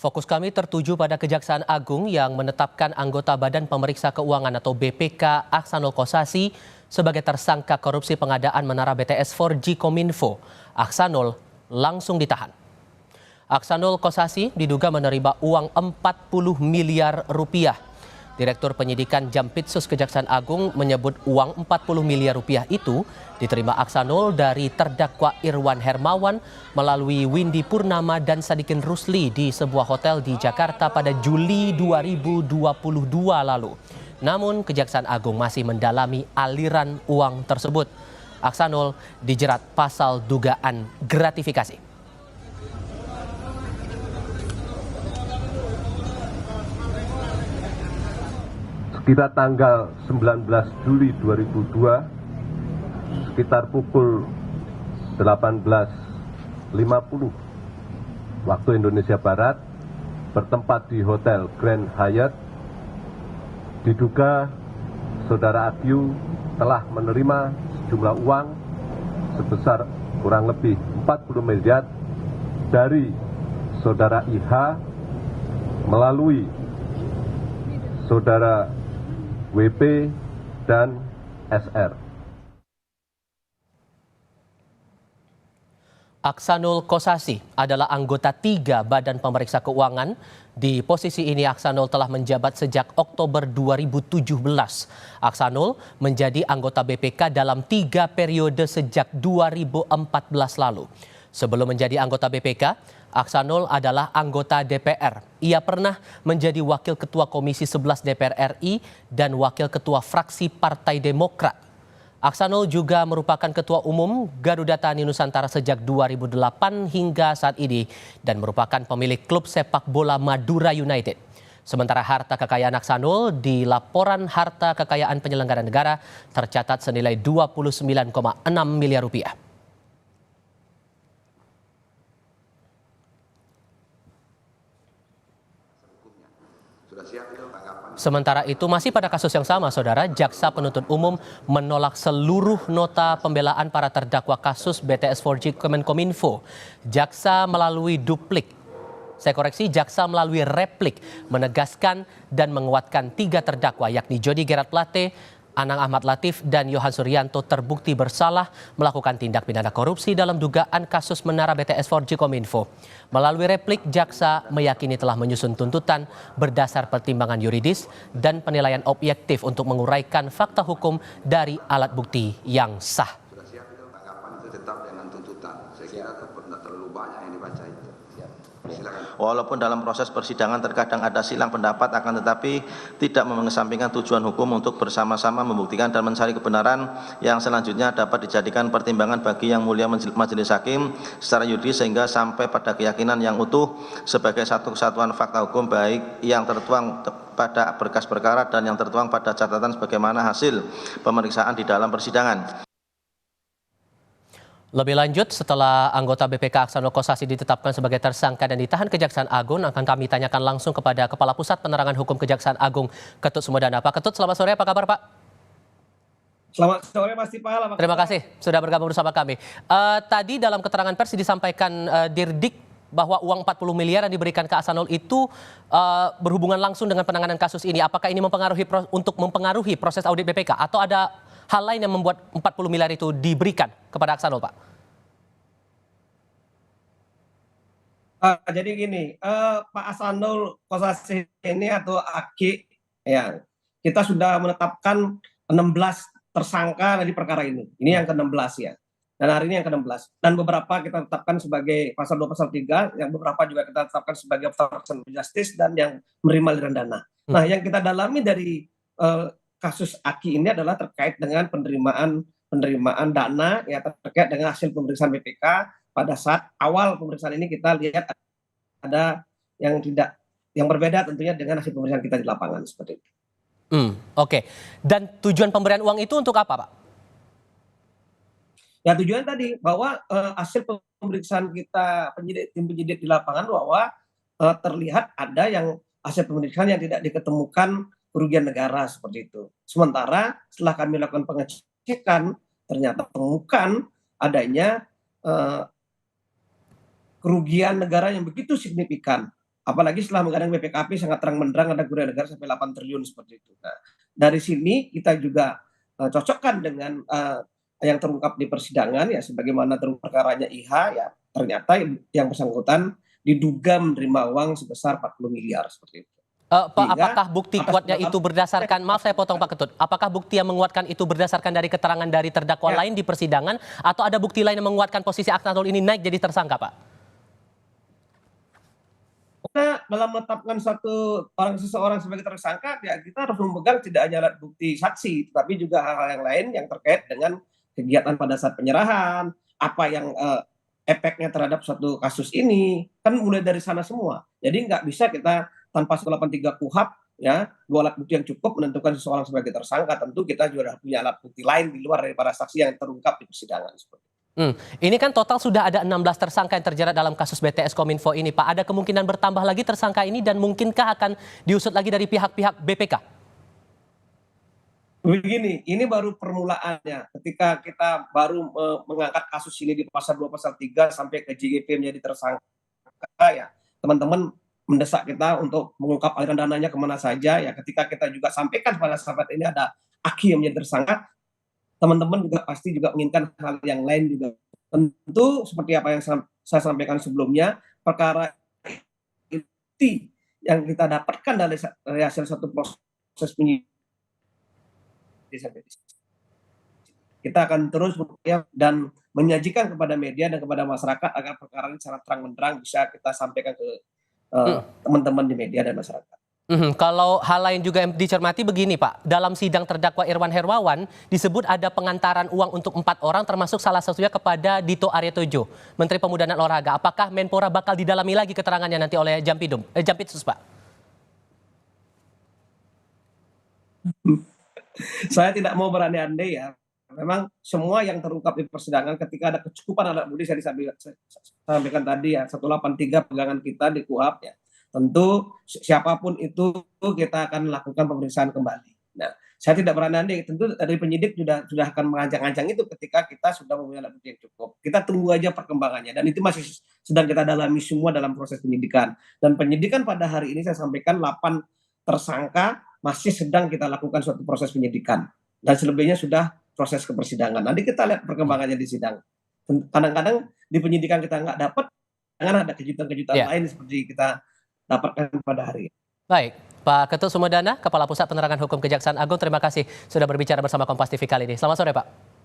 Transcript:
fokus kami tertuju pada Kejaksaan Agung yang menetapkan anggota Badan Pemeriksa Keuangan atau BPK Aksanul Kossasi sebagai tersangka korupsi pengadaan menara BTS 4G Kominfo. Aksanul langsung ditahan. Aksanul Kossasi diduga menerima uang 40 miliar rupiah. Direktur Penyidikan Jampitsus Kejaksaan Agung menyebut uang 40 miliar rupiah itu diterima Aksanul dari terdakwa Irwan Hermawan melalui Windy Purnama dan Sadikin Rusli di sebuah hotel di Jakarta pada Juli 2022 lalu. Namun Kejaksaan Agung masih mendalami aliran uang tersebut. Aksanul dijerat pasal dugaan gratifikasi. Sekitar tanggal 19 Juli 2002, sekitar pukul 18.50 waktu Indonesia Barat, bertempat di Hotel Grand Hyatt, diduga Saudara Agyu telah menerima sejumlah uang sebesar kurang lebih 40 miliar dari Saudara IH melalui Saudara WP dan SR. Aksanul Kossasi adalah anggota 3 Badan Pemeriksa Keuangan. Di posisi ini Aksanul telah menjabat sejak Oktober 2017. Aksanul menjadi anggota BPK dalam 3 periode sejak 2014 lalu. Sebelum menjadi anggota BPK, Aksanul adalah anggota DPR. Ia pernah menjadi Wakil Ketua Komisi 11 DPR RI dan Wakil Ketua Fraksi Partai Demokrat. Aksanul juga merupakan Ketua Umum Garuda Tani Nusantara sejak 2008 hingga saat ini dan merupakan pemilik klub sepak bola Madura United. Sementara harta kekayaan Aksanul di laporan harta kekayaan penyelenggara negara tercatat senilai 29,6 miliar rupiah. Sementara itu masih pada kasus yang sama, Saudara, Jaksa Penuntut Umum menolak seluruh nota pembelaan para terdakwa kasus BTS 4G Kemenkominfo. Jaksa melalui Jaksa melalui replik menegaskan dan menguatkan 3 terdakwa yakni Jody Gerard Plate, Anang Ahmad Latif, dan Yohan Suryanto terbukti bersalah melakukan tindak pidana korupsi dalam dugaan kasus menara BTS 4G Kominfo. Melalui replik, Jaksa meyakini telah menyusun tuntutan berdasar pertimbangan yuridis dan penilaian objektif untuk menguraikan fakta hukum dari alat bukti yang sah. Sudah siap itu tanggapan itu tetap dengan tuntutan. Saya kira tidak terlalu banyak yang dibaca itu. Silakan. Walaupun dalam proses persidangan terkadang ada silang pendapat, akan tetapi tidak mengesampingkan tujuan hukum untuk bersama-sama membuktikan dan mencari kebenaran yang selanjutnya dapat dijadikan pertimbangan bagi yang mulia majelis hakim secara yuridis sehingga sampai pada keyakinan yang utuh sebagai satu kesatuan fakta hukum baik yang tertuang pada berkas perkara dan yang tertuang pada catatan sebagaimana hasil pemeriksaan di dalam persidangan. Lebih lanjut, setelah anggota BPK Aksanul Kossasi ditetapkan sebagai tersangka dan ditahan Kejaksaan Agung, akan kami tanyakan langsung kepada Kepala Pusat Penerangan Hukum Kejaksaan Agung, Ketut Sumedana. Pak Ketut, selamat sore, apa kabar Pak? Selamat sore Mas Tipal. Terima kasih sudah bergabung bersama kami. Tadi dalam keterangan pers disampaikan Dirdik bahwa uang 40 miliar yang diberikan ke Aksanul itu berhubungan langsung dengan penanganan kasus ini. Apakah ini untuk mempengaruhi proses audit BPK atau ada hal lain yang membuat 40 miliar itu diberikan kepada Aksanul, Pak? Jadi gini, Pak Aksanul Kossasi ini atau Aki, ya, kita sudah menetapkan 16 tersangka dari perkara ini. Ini yang ke-16 ya. Dan hari ini yang ke-16. Dan beberapa kita tetapkan sebagai pasal 2 pasal 3, yang beberapa juga kita tetapkan sebagai obstruction of justice dan yang menerima aliran dana. Nah, yang kita dalami dari kasus Aki ini adalah terkait dengan penerimaan dana ya, terkait dengan hasil pemeriksaan BPK. Pada saat awal pemeriksaan ini kita lihat ada yang berbeda tentunya dengan hasil pemeriksaan kita di lapangan seperti itu. Oke. Dan tujuan pemberian uang itu untuk apa, Pak? Ya, tujuan tadi bahwa hasil pemeriksaan kita tim penyidik di lapangan bahwa terlihat ada yang hasil pemeriksaan yang tidak diketemukan kerugian negara seperti itu. Sementara setelah kami lakukan pengecekan ternyata temukan adanya kerugian negara yang begitu signifikan. apalagi setelah mengadang BPKP sangat terang-benderang ada kerugian negara sampai 8 triliun seperti itu. Nah, dari sini kita juga cocokkan dengan yang terungkap di persidangan ya, sebagaimana terungkap perkaranya IH ya, ternyata yang bersangkutan diduga menerima uang sebesar 40 miliar seperti itu. Pak, Sehingga apakah bukti kuatnya itu berdasarkan, maaf saya potong Pak Ketut, apakah bukti yang menguatkan itu berdasarkan dari keterangan dari terdakwa lain di persidangan, atau ada bukti lain yang menguatkan posisi Aksanul ini naik jadi tersangka, Pak? Kita dalam menetapkan seseorang sebagai tersangka, ya kita harus memegang tidak hanya alat bukti saksi, tapi juga hal-hal yang lain yang terkait dengan kegiatan pada saat penyerahan, apa yang efeknya terhadap suatu kasus ini, kan mulai dari sana semua. Jadi nggak bisa kita tanpa 183 KUHP ya, 2 alat bukti yang cukup menentukan seseorang sebagai tersangka. Tentu kita juga punya alat bukti lain di luar daripada saksi yang terungkap di persidangan seperti itu. Ini kan total sudah ada 16 tersangka yang terjerat dalam kasus BTS Kominfo ini, Pak. Ada kemungkinan bertambah lagi tersangka ini dan mungkinkah akan diusut lagi dari pihak-pihak BPK? Begini, ini baru permulaannya. Ketika kita baru mengangkat kasus ini di pasal 2, pasal 3 sampai ke JGP menjadi tersangka, ya teman-teman mendesak kita untuk mengungkap aliran dananya kemana saja. Ya ketika kita juga sampaikan pada saat ini ada Aki yang menjadi tersangka, teman-teman juga pasti juga menginginkan hal yang lain juga. Tentu seperti apa yang saya sampaikan sebelumnya, perkara inti yang kita dapatkan dari hasil satu proses penyidikan, kita akan terus berupaya dan menyajikan kepada media dan kepada masyarakat agar perkara ini secara terang-benderang bisa kita sampaikan ke teman-teman di media dan masyarakat. Kalau hal lain juga yang dicermati begini Pak, dalam sidang terdakwa Irwan Hermawan disebut ada pengantaran uang untuk 4 orang termasuk salah satunya kepada Dito Aryo Tejo, Menteri Pemuda dan Olahraga. Apakah Menpora bakal didalami lagi keterangannya nanti oleh Jampitsus Pak? Saya tidak mau berandai-andai ya. Memang semua yang terungkap di persidangan ketika ada kecukupan alat bukti, saya sampaikan tadi ya, 183 pegangan kita di KUHP ya. Tentu siapapun itu kita akan lakukan pemeriksaan kembali. Nah, saya tidak berandai-andai, tentu dari penyidik sudah akan mengancang-ancang itu ketika kita sudah mempunyai alat bukti yang cukup. Kita tunggu aja perkembangannya dan itu masih sedang kita dalami semua dalam proses penyidikan. Dan penyidikan pada hari ini saya sampaikan 8 tersangka masih sedang kita lakukan suatu proses penyidikan dan selebihnya sudah proses ke persidangan. Nanti kita lihat perkembangannya di sidang. Kadang-kadang di penyidikan kita nggak dapat, jangan ada kejutan-kejutan lain seperti kita dapatkan pada hari ini. Baik, Pak Ketut Sumedana, Kepala Pusat Penerangan Hukum Kejaksaan Agung, terima kasih sudah berbicara bersama Kompas TV kali ini. Selamat sore, Pak.